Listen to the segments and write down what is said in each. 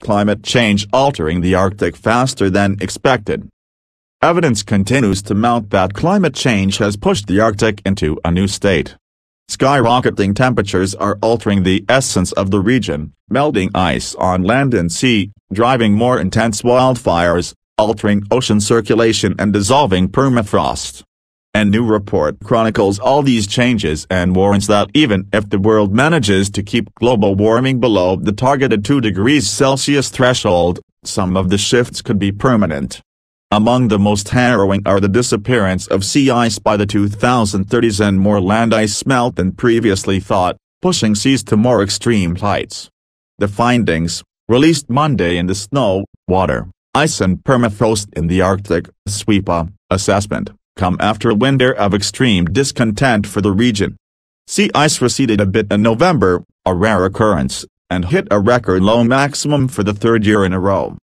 climate change altering the Arctic faster than expected. Evidence continues to mount that climate change has pushed the Arctic into a new state. Skyrocketing temperatures are altering the essence of the region, melting ice on land and sea, driving more intense wildfires, altering ocean circulation and dissolving permafrost. A new report chronicles all these changes and warns that even if the world manages to keep global warming below the targeted 2 degrees Celsius threshold, some of the shifts could be permanent. Among the most harrowing are the disappearance of sea ice by the 2030s and more land ice melt than previously thought, pushing seas to more extreme heights. The findings, released Monday in the Snow, Water, Ice and Permafrost in the Arctic (SWIPA) assessment, come after a winter of extreme discontent for the region. Sea ice receded a bit in November, a rare occurrence, and hit a record low maximum for the third year in a row.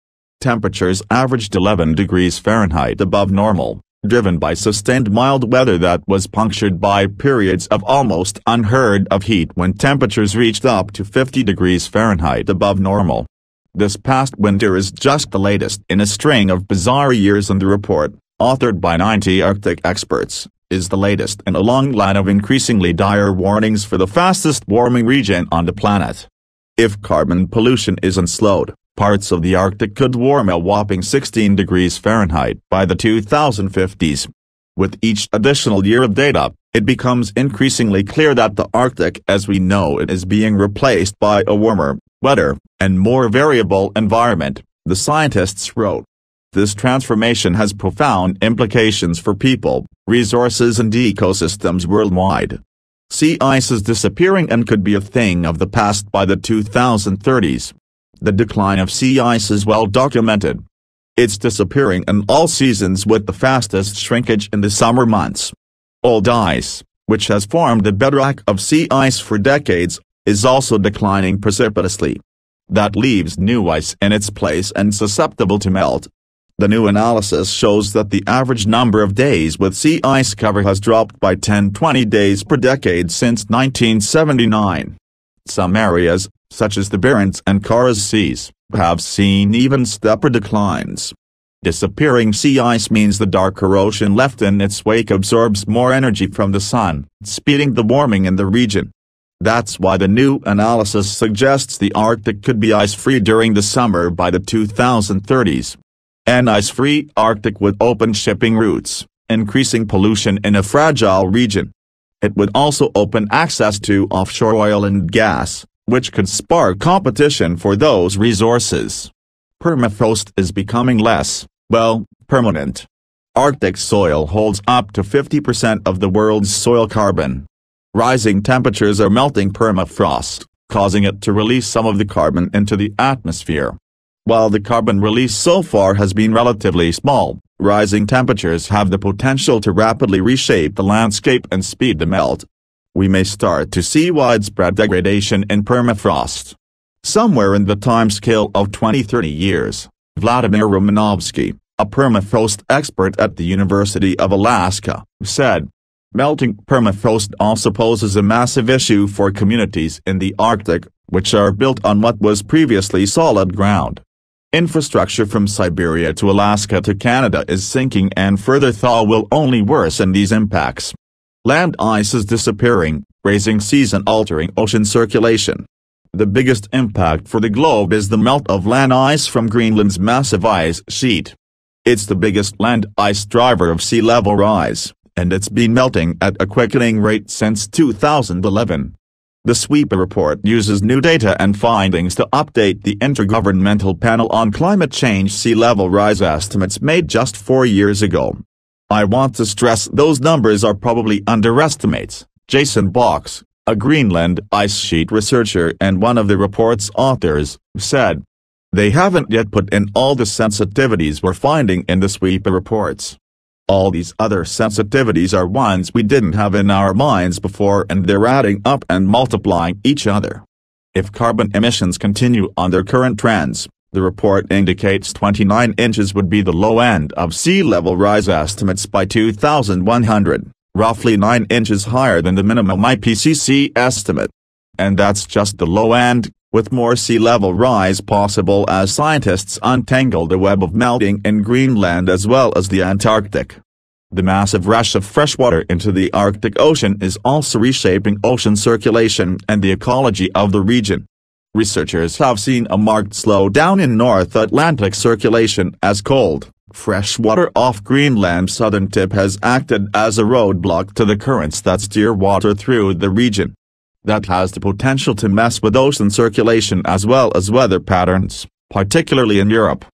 Temperatures averaged 11 degrees Fahrenheit above normal, driven by sustained mild weather that was punctured by periods of almost unheard-of heat when temperatures reached up to 50 degrees Fahrenheit above normal. This past winter is just the latest in a string of bizarre years, and the report, authored by 90 Arctic experts, is the latest in a long line of increasingly dire warnings for the fastest warming region on the planet. If carbon pollution isn't slowed, parts of the Arctic could warm a whopping 16 degrees Fahrenheit by the 2050s. With each additional year of data, it becomes increasingly clear that the Arctic as we know it is being replaced by a warmer, wetter, and more variable environment, the scientists wrote. This transformation has profound implications for people, resources and ecosystems worldwide. Sea ice is disappearing and could be a thing of the past by the 2030s. The decline of sea ice is well documented. It's disappearing in all seasons, with the fastest shrinkage in the summer months. Old ice, which has formed the bedrock of sea ice for decades, is also declining precipitously. That leaves new ice in its place and susceptible to melt. The new analysis shows that the average number of days with sea ice cover has dropped by 10-20 days per decade since 1979. Some areas, such as the Barents and Kara Seas, have seen even steeper declines. Disappearing sea ice means the darker ocean left in its wake absorbs more energy from the sun, speeding the warming in the region. That's why the new analysis suggests the Arctic could be ice-free during the summer by the 2030s. An ice-free Arctic would open shipping routes, increasing pollution in a fragile region. It would also open access to offshore oil and gas, which could spark competition for those resources. Permafrost is becoming less, permanent. Arctic soil holds up to 50% of the world's soil carbon. Rising temperatures are melting permafrost, causing it to release some of the carbon into the atmosphere. While the carbon release so far has been relatively small, rising temperatures have the potential to rapidly reshape the landscape and speed the melt. We may start to see widespread degradation in permafrost. Somewhere in the timescale of 20-30 years, Vladimir Romanovsky, a permafrost expert at the University of Alaska, said. Melting permafrost also poses a massive issue for communities in the Arctic, which are built on what was previously solid ground. Infrastructure from Siberia to Alaska to Canada is sinking, and further thaw will only worsen these impacts. Land ice is disappearing, raising seas and altering ocean circulation. The biggest impact for the globe is the melt of land ice from Greenland's massive ice sheet. It's the biggest land ice driver of sea level rise, and it's been melting at a quickening rate since 2011. The SWIPA report uses new data and findings to update the Intergovernmental Panel on Climate Change sea level rise estimates made just 4 years ago. I want to stress those numbers are probably underestimates, Jason Box, a Greenland ice sheet researcher and one of the report's authors, said. They haven't yet put in all the sensitivities we're finding in the SWIPA reports. All these other sensitivities are ones we didn't have in our minds before, and they're adding up and multiplying each other. If carbon emissions continue on their current trends, the report indicates 29 inches would be the low end of sea level rise estimates by 2100, roughly 9 inches higher than the minimum IPCC estimate. And that's just the low end, with more sea level rise possible as scientists untangle the web of melting in Greenland as well as the Antarctic. The massive rush of freshwater into the Arctic Ocean is also reshaping ocean circulation and the ecology of the region. Researchers have seen a marked slowdown in North Atlantic circulation as cold, fresh water off Greenland's southern tip has acted as a roadblock to the currents that steer water through the region. That has the potential to mess with ocean circulation as well as weather patterns, particularly in Europe.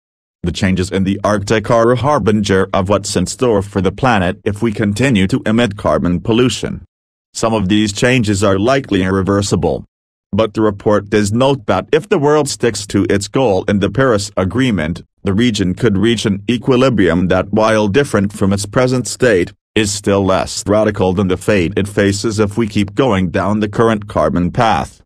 The changes in the Arctic are a harbinger of what's in store for the planet if we continue to emit carbon pollution. Some of these changes are likely irreversible. But the report does note that if the world sticks to its goal in the Paris Agreement, the region could reach an equilibrium that, while different from its present state, is still less radical than the fate it faces if we keep going down the current carbon path.